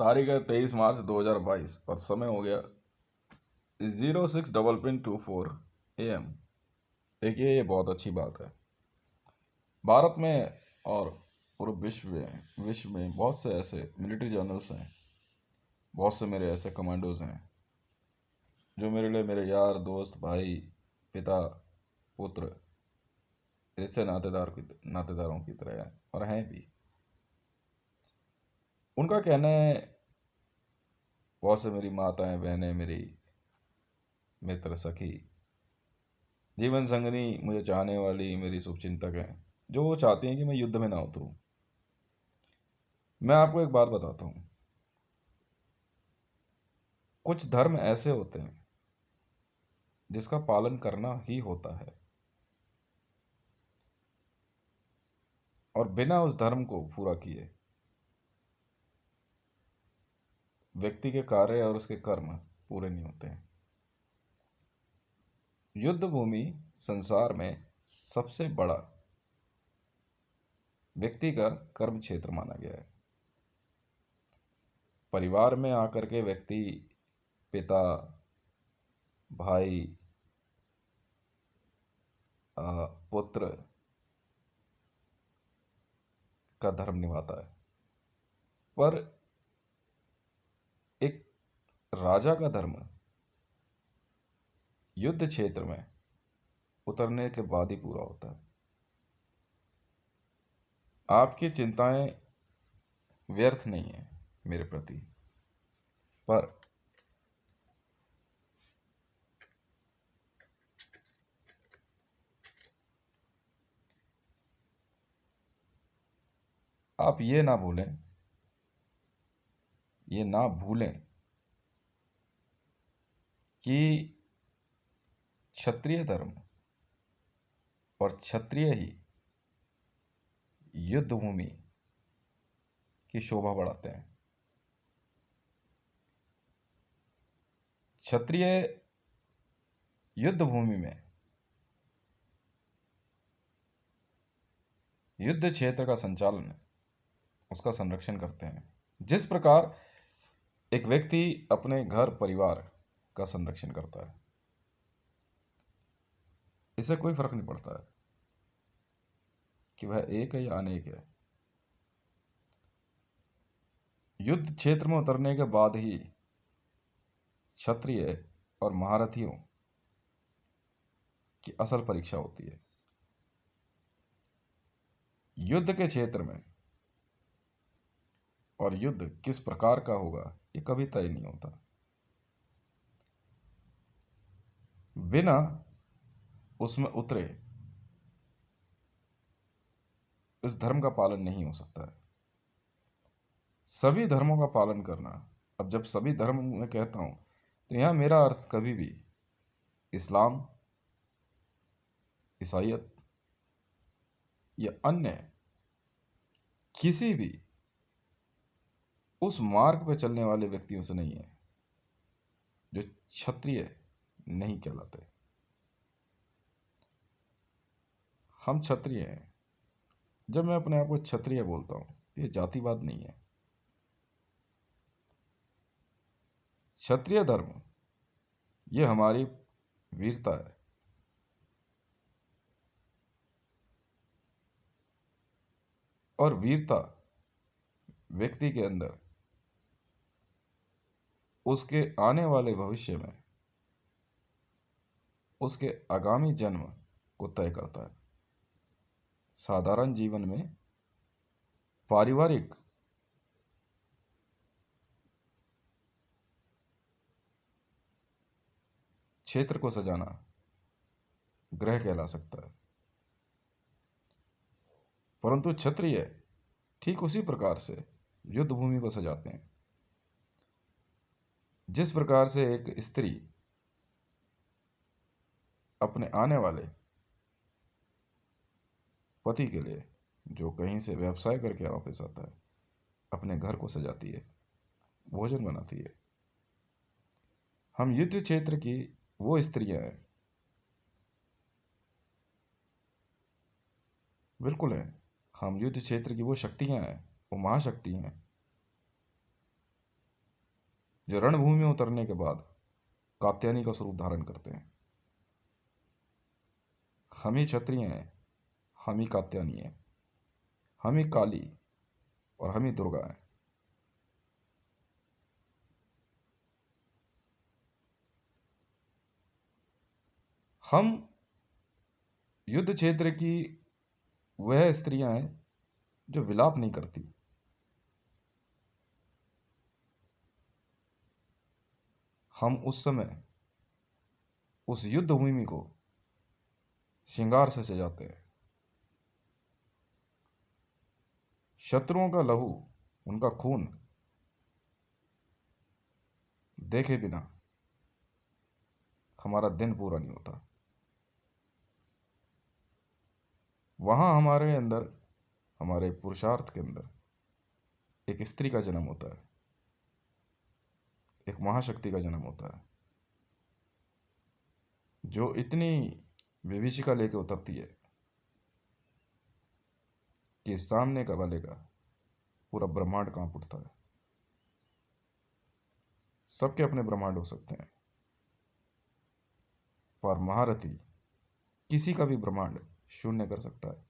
तारीख है 23 मार्च 2022 और समय हो गया 06:24 AM। देखिए, ये बहुत अच्छी बात है। भारत में और पूरे विश्व में बहुत से ऐसे मिलिट्री जनरल्स हैं, बहुत से मेरे ऐसे कमांडोज हैं जो मेरे लिए मेरे यार दोस्त भाई पिता पुत्र रिश्ते नातेदारों की तरह हैं और हैं भी। उनका कहना है, बहुत से मेरी माताएं बहनें मेरी मित्र सखी जीवन संगनी मुझे चाहने वाली मेरी शुभचिंतक हैं, जो वो चाहती हैं कि मैं युद्ध में ना उतरूं। मैं आपको एक बात बताता हूँ, कुछ धर्म ऐसे होते हैं जिसका पालन करना ही होता है, और बिना उस धर्म को पूरा किए व्यक्ति के कार्य और उसके कर्म पूरे नहीं होते हैं। युद्ध भूमि संसार में सबसे बड़ा व्यक्ति का कर्म क्षेत्र माना गया है। परिवार में आकर के व्यक्ति पिता भाई पुत्र का धर्म निभाता है, पर एक राजा का धर्म युद्ध क्षेत्र में उतरने के बाद ही पूरा होता है। आपकी चिंताएं व्यर्थ नहीं है मेरे प्रति, पर आप ये ना भूलें कि क्षत्रिय धर्म और क्षत्रिय ही युद्ध भूमि की शोभा बढ़ाते हैं। क्षत्रिय युद्ध भूमि में युद्ध क्षेत्र का संचालन, उसका संरक्षण करते हैं। जिस प्रकार एक व्यक्ति अपने घर परिवार का संरक्षण करता है, इससे कोई फर्क नहीं पड़ता है कि वह एक है या अनेक है। युद्ध क्षेत्र में उतरने के बाद ही क्षत्रिय और महारथियों की असल परीक्षा होती है। युद्ध के क्षेत्र में, और युद्ध किस प्रकार का होगा ये कभी तय नहीं होता। बिना उसमें उतरे इस धर्म का पालन नहीं हो सकता है। सभी धर्मों का पालन करना, अब जब सभी धर्म मैं कहता हूं तो यहां मेरा अर्थ कभी भी इस्लाम, ईसाइयत या अन्य किसी भी उस मार्ग पर चलने वाले व्यक्तियों से नहीं है जो क्षत्रिय नहीं कहलाते। हम क्षत्रिय हैं। जब मैं अपने आप को क्षत्रिय बोलता हूं तो ये जातिवाद नहीं है। क्षत्रिय धर्म ये हमारी वीरता है, और वीरता व्यक्ति के अंदर उसके आने वाले भविष्य में उसके आगामी जन्म को तय करता है। साधारण जीवन में पारिवारिक क्षेत्र को सजाना ग्रह कहला सकता है, परंतु क्षत्रिय ठीक उसी प्रकार से युद्ध भूमि को सजाते हैं जिस प्रकार से एक स्त्री अपने आने वाले पति के लिए, जो कहीं से व्यवसाय करके वापस आता है, अपने घर को सजाती है, भोजन बनाती है। हम युद्ध क्षेत्र की वो स्त्रियां हैं, बिल्कुल हैं। हम युद्ध क्षेत्र की वो शक्तियां हैं, वो महाशक्ति हैं जो रणभूमि में उतरने के बाद कात्यायनी का स्वरूप धारण करते हैं। हम ही क्षत्रिय हैं, हम ही कात्यायनी हैं, हम ही काली और हम ही दुर्गा हैं। हम युद्ध क्षेत्र की वह स्त्रियां हैं जो विलाप नहीं करती। हम उस समय उस युद्ध भूमि को श्रृंगार से सजाते हैं। शत्रुओं का लहू, उनका खून देखे बिना हमारा दिन पूरा नहीं होता। वहां हमारे अंदर, हमारे पुरुषार्थ के अंदर एक स्त्री का जन्म होता है, एक महाशक्ति का जन्म होता है, जो इतनी विभीषिका लेके उतरती है कि सामने का वाले का पूरा ब्रह्मांड कांप उठता है। सबके अपने ब्रह्मांड हो सकते हैं, पर महारथी किसी का भी ब्रह्मांड शून्य कर सकता है।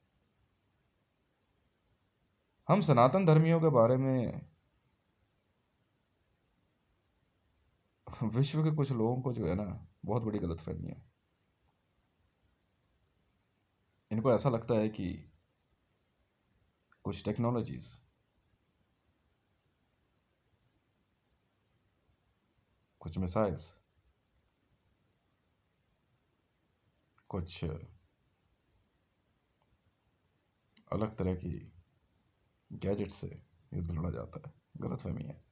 हम सनातन धर्मियों के बारे में विश्व के कुछ लोगों को जो है ना, बहुत बड़ी गलतफहमी है। इनको ऐसा लगता है कि कुछ टेक्नोलॉजीज, कुछ मिसाइल्स, कुछ अलग तरह की गैजेट से युद्ध लड़ा जाता है। गलतफहमी है।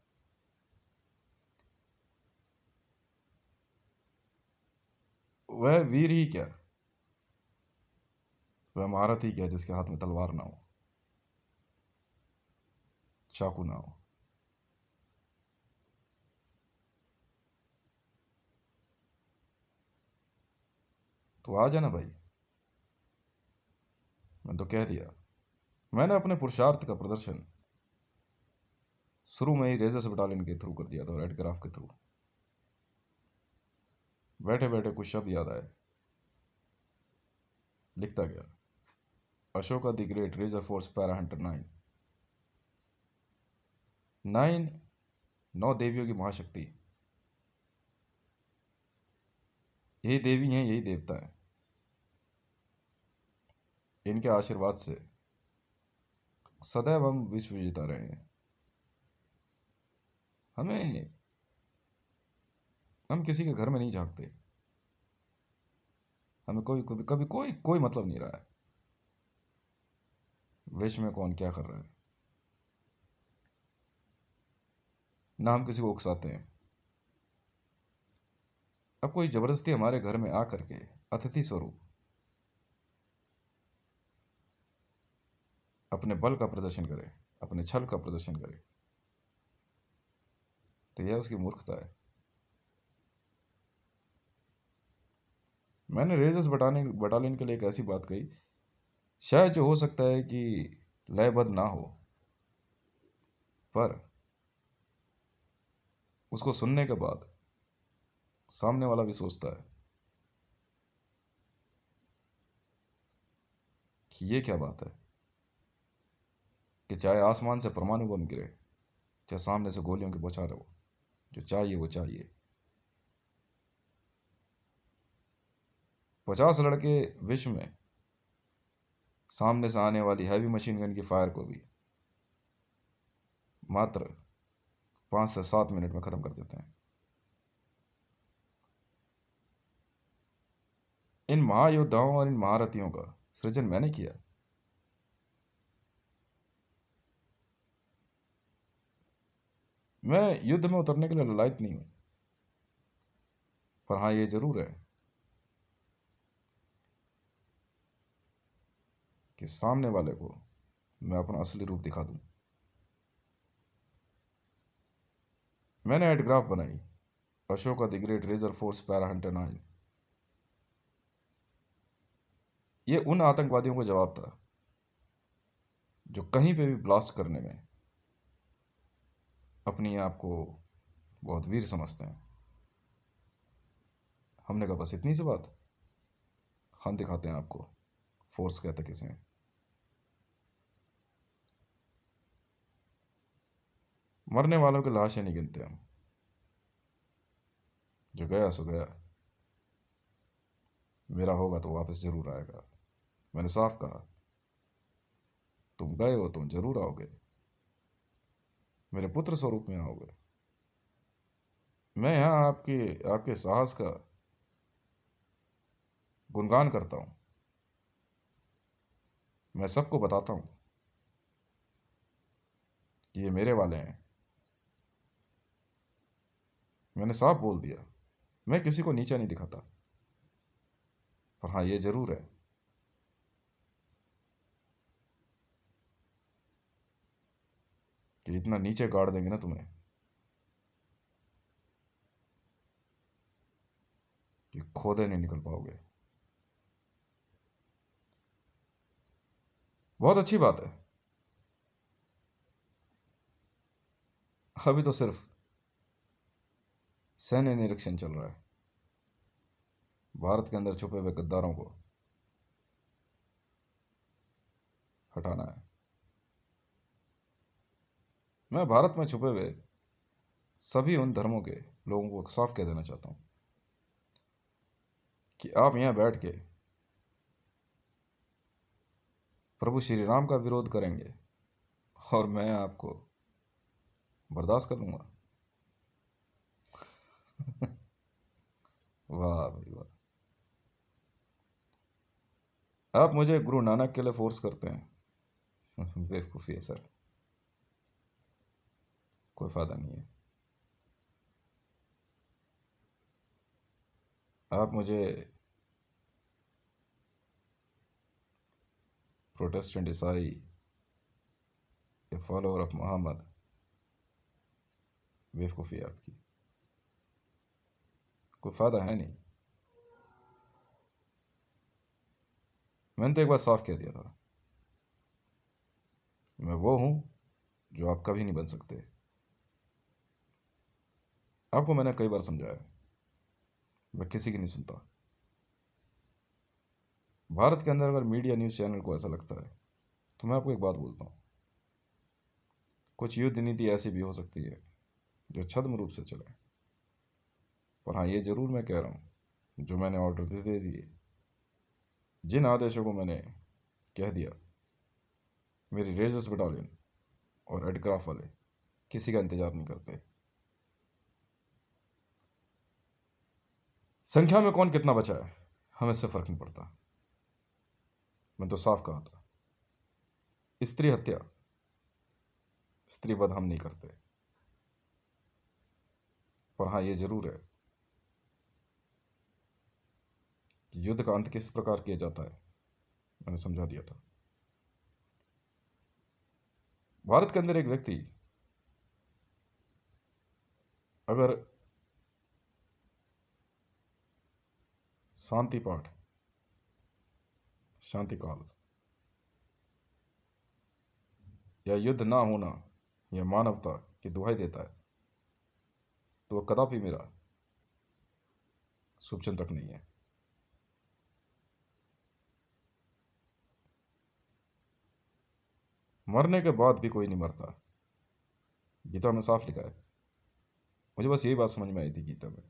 वह वीर ही क्या, वह महारथ ही क्या जिसके हाथ में तलवार ना हो, चाकू ना हो। तो आ जाना भाई, मैं तो कह दिया। मैंने अपने पुरुषार्थ का प्रदर्शन शुरू में ही रेजर्स बटालियन के थ्रू कर दिया था, रेड ग्राफ के थ्रू। बैठे बैठे कुछ शब्द याद आए, लिखता गया। Ashoka the great, razor force para hunter 9। 9 9 देवियों की महाशक्ति। यही देवी हैं, यही देवता है। इनके आशीर्वाद से सदैव हम विश्व जीता रहे हैं। हम किसी के घर में नहीं झांकते। हमें कोई कभी कभी कोई मतलब नहीं रहा है विश्व में कौन क्या कर रहा है। ना हम किसी को उकसाते हैं। अब कोई जबरदस्ती हमारे घर में आकर के अतिथि स्वरूप अपने बल का प्रदर्शन करे, अपने छल का प्रदर्शन करे, तो यह उसकी मूर्खता है। मैंने रेजर्स बटालियन के लिए एक ऐसी बात कही, शायद जो हो सकता है कि लयबद्ध ना हो, पर उसको सुनने के बाद सामने वाला भी सोचता है कि ये क्या बात है कि चाहे आसमान से परमाणु बम गिरे, चाहे सामने से गोलियों की बौछार हो, जो चाहिए वो चाहिए। 50 लड़के विश्व में सामने से आने वाली हैवी मशीन गन की फायर को भी मात्र 5 से 7 मिनट में खत्म कर देते हैं। इन महायोद्धाओं और इन महारथियों का सृजन मैंने किया। मैं युद्ध में उतरने के लिए ललायत नहीं हूं, पर हाँ ये जरूर है कि सामने वाले को मैं अपना असली रूप दिखा दूं। मैंने एडग्राफ बनाई, Ashoka the great, razor force para hunter 9। ये उन आतंकवादियों को जवाब था जो कहीं पे भी ब्लास्ट करने में अपनी आप को बहुत वीर समझते हैं। हमने कहा बस इतनी सी बात। हम दिखाते हैं आपको, फोर्स कहते किसे। मरने वालों की लाशें नहीं गिनते हम, जो गया सो गया। मेरा होगा तो वापस जरूर आएगा। मैंने साफ कहा, तुम गए हो तुम जरूर आओगे, मेरे पुत्र स्वरूप में आओगे। मैं यहाँ आपकी आपके साहस का गुणगान करता हूँ। मैं सबको बताता हूँ कि ये मेरे वाले हैं। मैंने साफ बोल दिया, मैं किसी को नीचा नहीं दिखाता। पर हाँ, ये जरूर है कि इतना नीचे गाड़ देंगे ना तुम्हें कि खोदे नहीं निकल पाओगे। बहुत अच्छी बात है। अभी तो सिर्फ सैन्य निरीक्षण चल रहा है। भारत के अंदर छुपे हुए गद्दारों को हटाना है। मैं भारत में छुपे हुए सभी उन धर्मों के लोगों को साफ कह देना चाहता हूं कि आप यहां बैठ के प्रभु श्री राम का विरोध करेंगे और मैं आपको बर्दाश्त कर लूंगा। वाह भाई वाह। आप मुझे गुरु नानक के लिए फोर्स करते हैं। बेवकूफ़ी है सर, कोई फ़ायदा नहीं है। आप मुझे प्रोटेस्टेंट ईसाई या फॉलोअर ऑफ मोहम्मद, बेवकूफ़ी है आपकी, कोई फ़ायदा है नहीं। मैंने तो एक बार साफ कह दिया था, मैं वो हूं जो आप कभी नहीं बन सकते। आपको मैंने कई बार समझाया, मैं किसी की नहीं सुनता। भारत के अंदर अगर मीडिया न्यूज़ चैनल को ऐसा लगता है तो मैं आपको एक बात बोलता हूँ, कुछ युद्ध नीति ऐसी भी हो सकती है जो छद्म रूप से चले। पर हाँ, ये ज़रूर मैं कह रहा हूँ, जो मैंने ऑर्डर दे दिए, जिन आदेशों को मैंने कह दिया, मेरी रेजर्स बटालियन और एडक्राफ्ट वाले किसी का इंतजार नहीं करते। संख्या में कौन कितना बचा है हमें इससे फर्क नहीं पड़ता। मैं तो साफ कहा था, स्त्री हत्या, स्त्री वध हम नहीं करते। पर हाँ, ये जरूर है कि युद्ध का अंत किस प्रकार किया जाता है मैंने समझा दिया था। भारत के अंदर एक व्यक्ति अगर शांति पाठ, शांति काल या युद्ध ना होना या मानवता की दुहाई देता है तो वह कदापि मेरा शुभचिंतक नहीं है। मरने के बाद भी कोई नहीं मरता, गीता में साफ लिखा है। मुझे बस यही बात समझ में आई थी गीता में,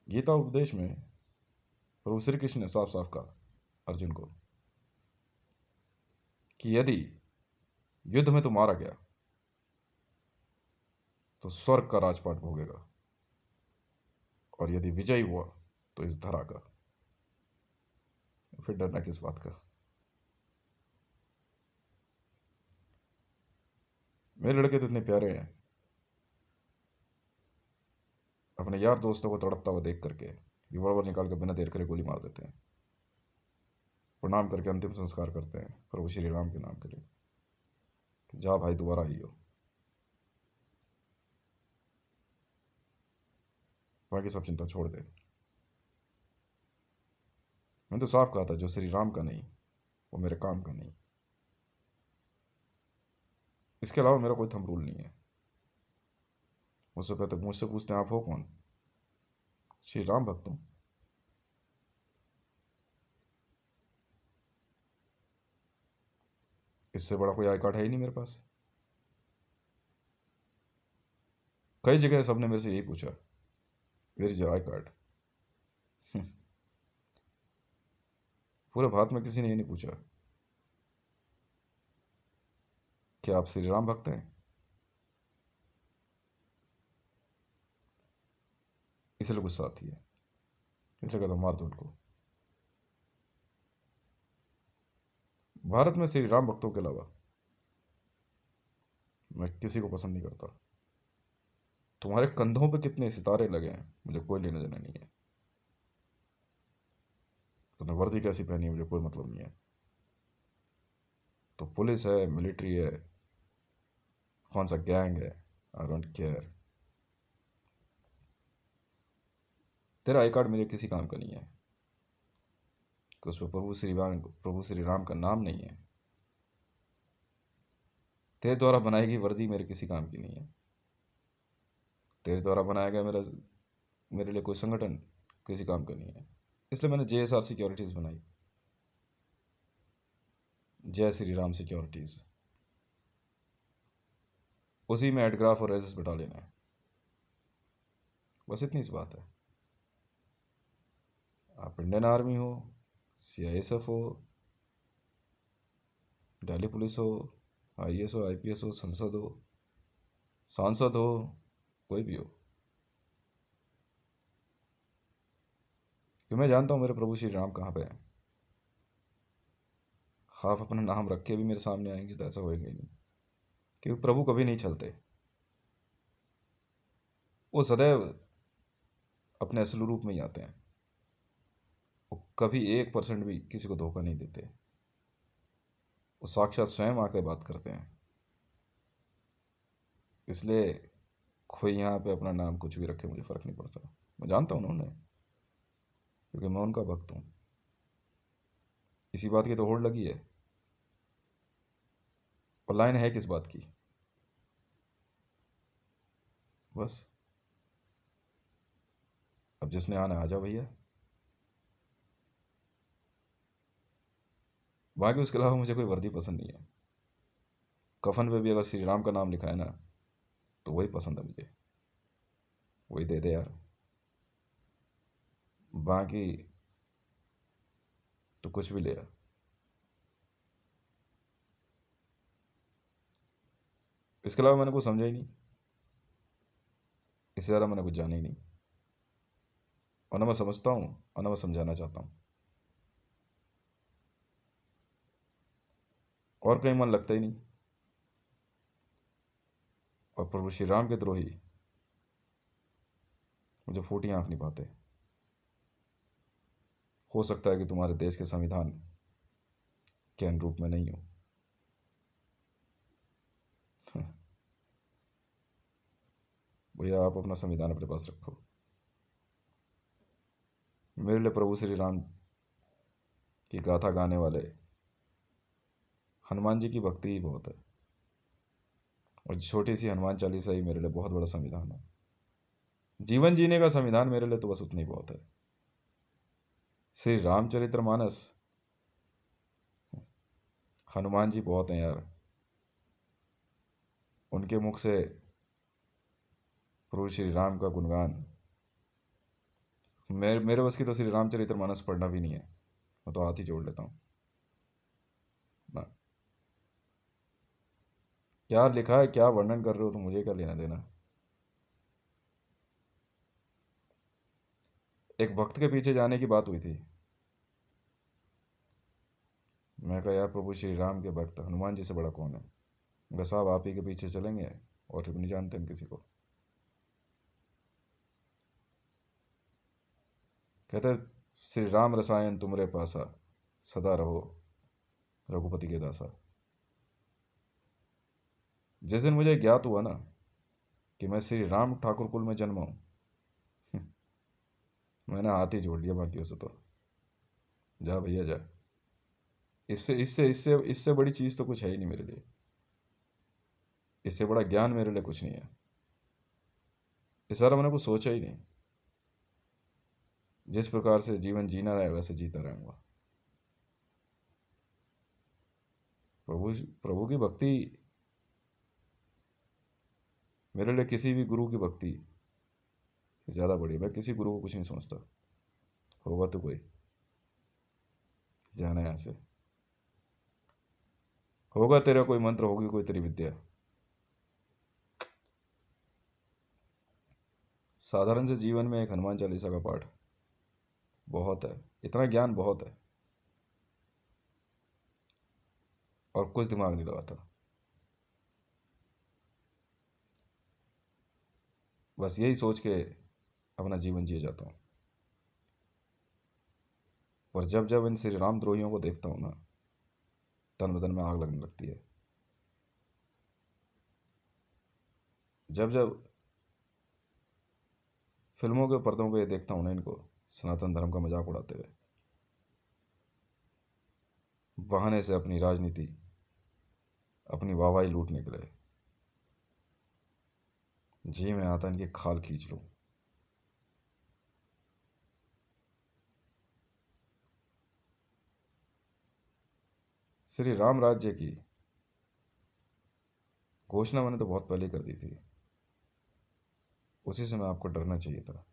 गीता उपदेश में प्रभु श्री कृष्ण ने साफ साफ कहा अर्जुन को कि यदि युद्ध में तो मारा गया तो स्वर्ग का राजपाट भोगेगा, और यदि विजयी हुआ तो इस धरा का। फिर डरना किस बात का। मेरे लड़के तो इतने प्यारे हैं, अपने यार दोस्तों को तड़पता हुआ देख करके रिवॉल्वर निकाल कर बिना देर करे गोली मार देते हैं, प्रणाम करके अंतिम संस्कार करते हैं प्रभु श्री राम के नाम के लिए कि जा भाई दोबारा आई हो। बाकी सब चिंता छोड़ दे। मैंने तो साफ कहा था, जो श्री राम का नहीं वो मेरे काम का नहीं। इसके अलावा मेरा कोई थंब रूल नहीं है। मुझसे पूछते हैं आप हो कौन? श्री राम भक्त हूँ। इससे बड़ा कोई आई कार्ड है ही नहीं मेरे पास। कई जगह सबने मेरे से यही पूछा, where is your I card? पूरे भारत में किसी ने ये नहीं पूछा कि आप श्री राम भक्त हैं। इसलिए गुस्सा आती है, इसलिए कहता हूं, मार दो उनको। भारत में श्री राम भक्तों के अलावा मैं किसी को पसंद नहीं करता। तुम्हारे कंधों पे कितने सितारे लगे हैं मुझे कोई लेना देना नहीं है। तुमने वर्दी कैसी पहनी है मुझे कोई मतलब नहीं है। तो पुलिस है, मिलिट्री है, कौन सा गैंग है, आई डोंट केयर। तेरा आई कार्ड मेरे किसी काम का नहीं है कि उस पर प्रभु श्री राम का नाम नहीं है। तेरे द्वारा बनाई गई वर्दी मेरे किसी काम की नहीं है। तेरे द्वारा बनाया गया मेरे लिए कोई संगठन किसी काम का नहीं है। इसलिए मैंने JSR सिक्योरिटीज़ बनाई, जय श्री राम सिक्योरिटीज़। उसी में एडग्राफ और रेजिस बटालियन है। बस इतनी सी बात है। आप इंडियन आर्मी हो, CISF हो, दिल्ली पुलिस हो, IAS हो, IPS हो, संसद हो, सांसद हो, कोई भी हो, कि मैं जानता हूँ मेरे प्रभु श्री राम कहाँ पे हैं। आप अपना नाम रख के भी मेरे सामने आएंगे तो ऐसा होएगा ही नहीं, क्योंकि प्रभु कभी नहीं चलते। वो सदैव अपने असली रूप में ही आते हैं। वो कभी 1% भी किसी को धोखा नहीं देते। वो साक्षात स्वयं आकर बात करते हैं। इसलिए कोई यहाँ पे अपना नाम कुछ भी रखे मुझे फ़र्क नहीं पड़ता। मैं जानता हूँ उन्होंने, क्योंकि मैं उनका भक्त हूँ। इसी बात की तो होड़ लगी है। और लाइन है किस बात की? बस अब जिसने आना आ जाओ भैया। बाकी उसके अलावा मुझे कोई वर्दी पसंद नहीं है। कफन पे भी अगर श्री राम का नाम लिखा है ना तो वही पसंद है मुझे, वही दे दे यार। बाकी तो कुछ भी ले आ। इसके अलावा मैंने कुछ समझा ही नहीं, इससे ज़्यादा मैंने कुछ जाना ही नहीं। और ना मैं समझता हूँ और ना मैं समझाना चाहता हूँ। और कहीं मन लगता ही नहीं। और प्रभु श्री राम के द्रोही मुझे फूटी आंख नहीं पाते। हो सकता है कि तुम्हारे देश के संविधान के अनुरूप में नहीं हूँ। भैया आप अपना संविधान अपने पास रखो। मेरे लिए प्रभु श्री राम की गाथा गाने वाले हनुमान जी की भक्ति ही बहुत है। और छोटी सी हनुमान चालीसा ही मेरे लिए बहुत बड़ा संविधान है। जीवन जीने का संविधान मेरे लिए तो बस उतना ही बहुत है। श्री रामचरितमानस, हनुमान जी बहुत हैं यार। उनके मुख से प्रभु श्री राम का गुणगान मेरे बस की तो श्री रामचरितमानस पढ़ना भी नहीं है। मैं तो हाथ ही जोड़ लेता हूँ ना। क्या लिखा है, क्या वर्णन कर रहे हो, तो मुझे क्या लेना देना। एक भक्त के पीछे जाने की बात हुई थी। मैं कहा यार प्रभु श्री राम के भक्त हनुमान जी से बड़ा कौन है। मैं साहब आप ही के पीछे चलेंगे और फिर नहीं जानते हम किसी को। कहते श्री राम रसायन तुमरे पासा, सदा रहो रघुपति के दासा। जिस दिन मुझे ज्ञात हुआ ना कि मैं श्री राम ठाकुर कुल में जन्मा हूँ, मैंने हाथ ही जोड़ लिया बाकियों से। तो जा भैया जा। इससे इससे इससे इससे बड़ी चीज़ तो कुछ है ही नहीं मेरे लिए। इससे बड़ा ज्ञान मेरे लिए कुछ नहीं है। इस बार मैंने कुछ सोचा ही नहीं। जिस प्रकार से जीवन जीना है वैसे जीता रहूंगा। प्रभु प्रभु की भक्ति मेरे लिए किसी भी गुरु की भक्ति से ज़्यादा बड़ी है। मैं किसी गुरु को कुछ नहीं समझता। होगा तो कोई जाना है यहाँ से। होगा तेरा कोई मंत्र, होगी कोई तेरी विद्या। साधारण से जीवन में एक हनुमान चालीसा का पाठ बहुत है। इतना ज्ञान बहुत है और कुछ दिमाग नहीं लगाता। बस यही सोच के अपना जीवन जिए जाता हूँ। और जब जब इन श्री राम द्रोहियों को देखता हूँ ना, तन बदन में आग लगने लगती है। जब जब फिल्मों के पर्दों पे देखता हूँ ना इनको सनातन धर्म का मजाक उड़ाते हुए, बहाने से अपनी राजनीति, अपनी वाहवाही लूटने के लिए, जी में आता इनकी खाल खींच लूँ। श्री राम राज्य की घोषणा मैंने तो बहुत पहले कर दी थी। उसी समय आपको डरना चाहिए था।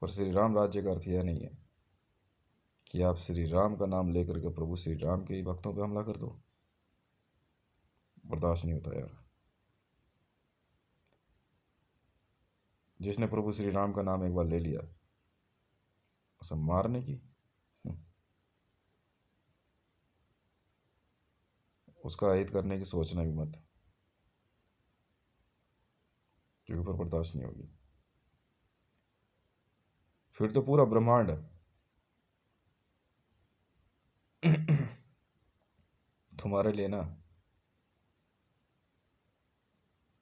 पर श्री राम राज्य का अर्थ यह नहीं है कि आप श्री राम का नाम लेकर के प्रभु श्री राम के ही भक्तों पर हमला कर दो। बर्दाश्त नहीं होता यार। जिसने प्रभु श्री राम का नाम एक बार ले लिया, उसे मारने की, उसका अहित करने की सोचना भी मत, क्योंकि पर बर्दाश्त नहीं होगी। फिर तो पूरा ब्रह्मांड तुम्हारे लिए ना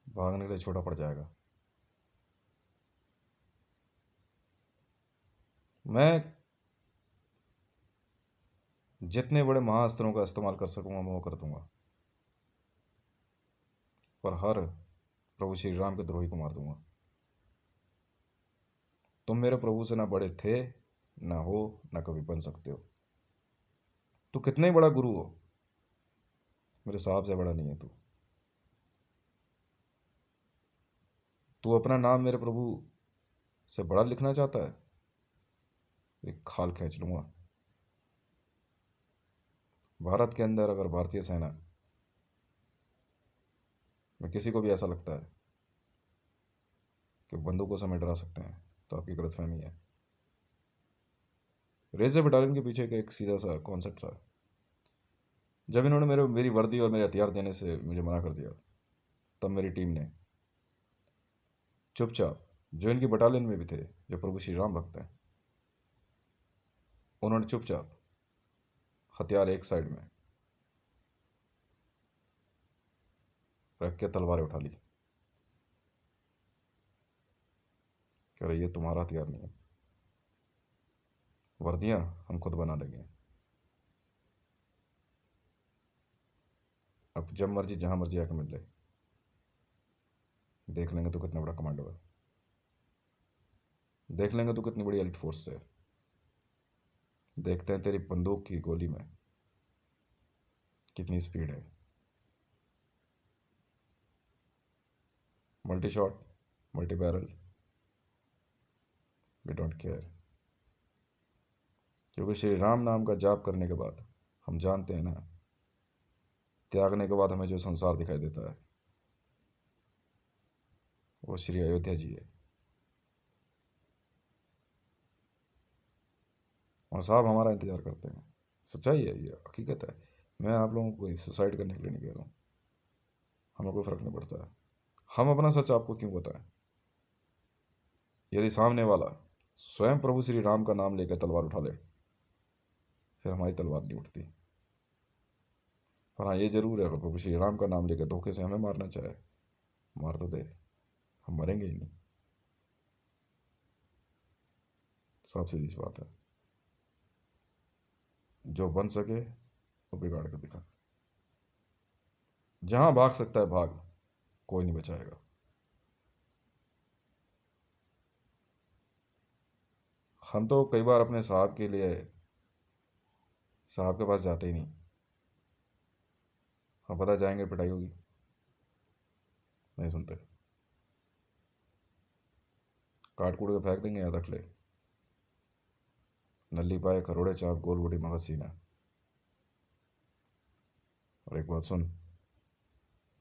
भागने के लिए छोटा पड़ जाएगा। मैं जितने बड़े महाअस्त्रों का इस्तेमाल कर सकूंगा मैं वो कर दूंगा, पर हर प्रभु श्री राम के द्रोही को मार दूंगा। तुम मेरे प्रभु से ना बड़े थे, ना हो, ना कभी बन सकते हो। तू कितना ही बड़ा गुरु हो, मेरे साहब से बड़ा नहीं है तू। तू अपना नाम मेरे प्रभु से बड़ा लिखना चाहता है, एक खाल खींच लूंगा। भारत के अंदर अगर भारतीय सेना में किसी को भी ऐसा लगता है कि बंदूकों से हमें डरा सकते हैं, तो आपकी गलतफहमी है। रेजर बटालियन के पीछे का एक सीधा सा कॉन्सेप्ट था। जब इन्होंने मेरी वर्दी और मेरे हथियार देने से मुझे मना कर दिया, तब मेरी टीम ने चुपचाप, जो इनकी बटालियन में भी थे जो प्रभु श्री राम भक्त हैं, उन्होंने चुपचाप हथियार एक साइड में रख के तलवारें उठा ली। कह रहे ये तुम्हारा हथियार नहीं है, वर्दियां हम खुद बना लेंगे। अब जब मर्जी जहां मर्जी आके मिल ले, देख लेंगे तो कितना बड़ा कमांडो है, देख लेंगे तो कितनी बड़ी एलिट फोर्स है। देखते हैं तेरी बंदूक की गोली में कितनी स्पीड है। Multi shot, multi barrel, we don't care. क्योंकि श्री राम नाम का जाप करने के बाद हम जानते हैं ना, त्यागने के बाद हमें जो संसार दिखाई देता है वो श्री अयोध्या जी है। और साहब हमारा इंतजार करते हैं। सच्चाई है, ये हकीकत है। मैं आप लोगों को सुसाइड करने के लिए नहीं कह रहा हूँ, हमें कोई फ़र्क नहीं पड़ता है। हम अपना सच आपको क्यों बताएं? यदि सामने वाला स्वयं प्रभु श्री राम का नाम लेकर तलवार उठा ले, फिर हमारी तलवार नहीं उठती। पर हाँ, ये जरूर है, अगर प्रभु श्री राम का नाम लेकर धोखे से हमें मारना चाहे, मार तो दे, हम मरेंगे ही नहीं। साफ सीधी सी बात है। जो बन सके वो बिगाड़ कर दिखा। जहां भाग सकता है भाग, कोई नहीं बचाएगा। हम तो कई बार अपने साहब के लिए साहब के पास जाते ही नहीं। हम पता जाएंगे पिटाई होगी, नहीं सुनते, काट कूट के फेंक देंगे, याद रख ले। नल्ली पाए खरोड़े चाप गोल बड़ी मगज सीना। और एक बात सुन,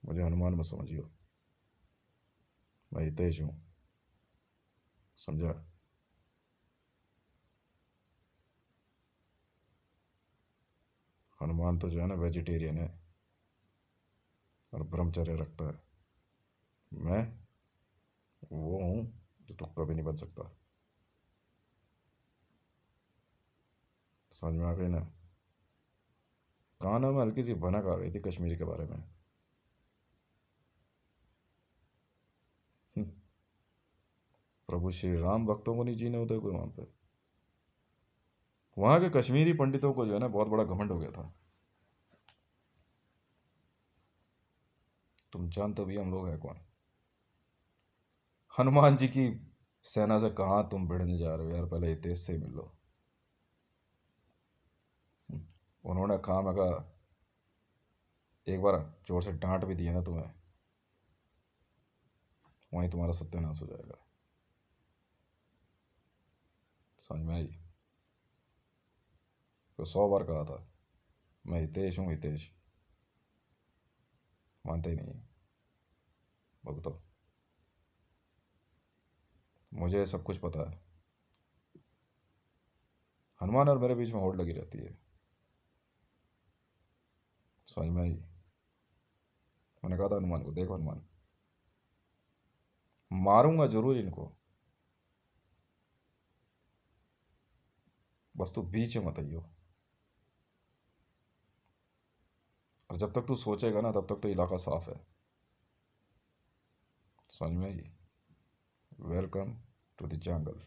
मुझे हनुमान मत समझियो, मैं हितेश हूँ, समझा। हनुमान तो जो है ना वेजिटेरियन है और ब्रह्मचर्य रखता है। मैं वो हूँ जो तू कभी नहीं बन सकता। समझ में आ गई ना? कानों में हल्की सी भनक आ गई थी कश्मीर के बारे में। हम्म, प्रभु श्री राम भक्तों को नहीं जीने होते कोई वहां पे? वहां के कश्मीरी पंडितों को जो है ना बहुत बड़ा घमंड हो गया था। तुम जानते भी हम लोग हैं कौन। हनुमान जी की सेना से कहाँ तुम भिड़ने जा रहे हो यार, पहले हितेश से ही मिल लो। उन्होंने खाम का एक बार जोर से डांट भी दिया ना तुम्हें, वहीं तुम्हारा सत्यानाश हो जाएगा। समझ में आई? तो 100 बार कहा था मैं हितेश हूँ, हितेश। मानते ही नहीं। भुगतो। मुझे सब कुछ पता है। हनुमान और मेरे बीच में होड़ लगी रहती है। समझ में आई? मैंने कहा था हनुमान को, देखो हनुमान, मारूंगा जरूर इनको, बस तू बीच में मत आइयो। और जब तक तू सोचेगा ना तब तक तो इलाका साफ है। समझ में आई? Welcome to the jungle.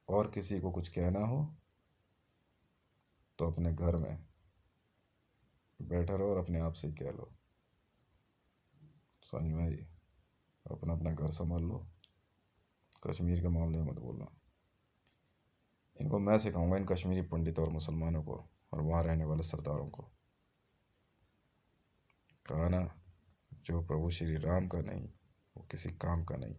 और किसी को कुछ कहना हो तो अपने घर में बैठे रहो और अपने आप से ही कह लो। समझ में आई? अपना अपना घर संभाल लो, कश्मीर के मामले में मत बोलना। इनको मैं सिखाऊंगा, इन कश्मीरी पंडितों और मुसलमानों को और वहाँ रहने वाले सरदारों को। कहा ना, जो प्रभु श्री राम का नहीं वो किसी काम का नहीं।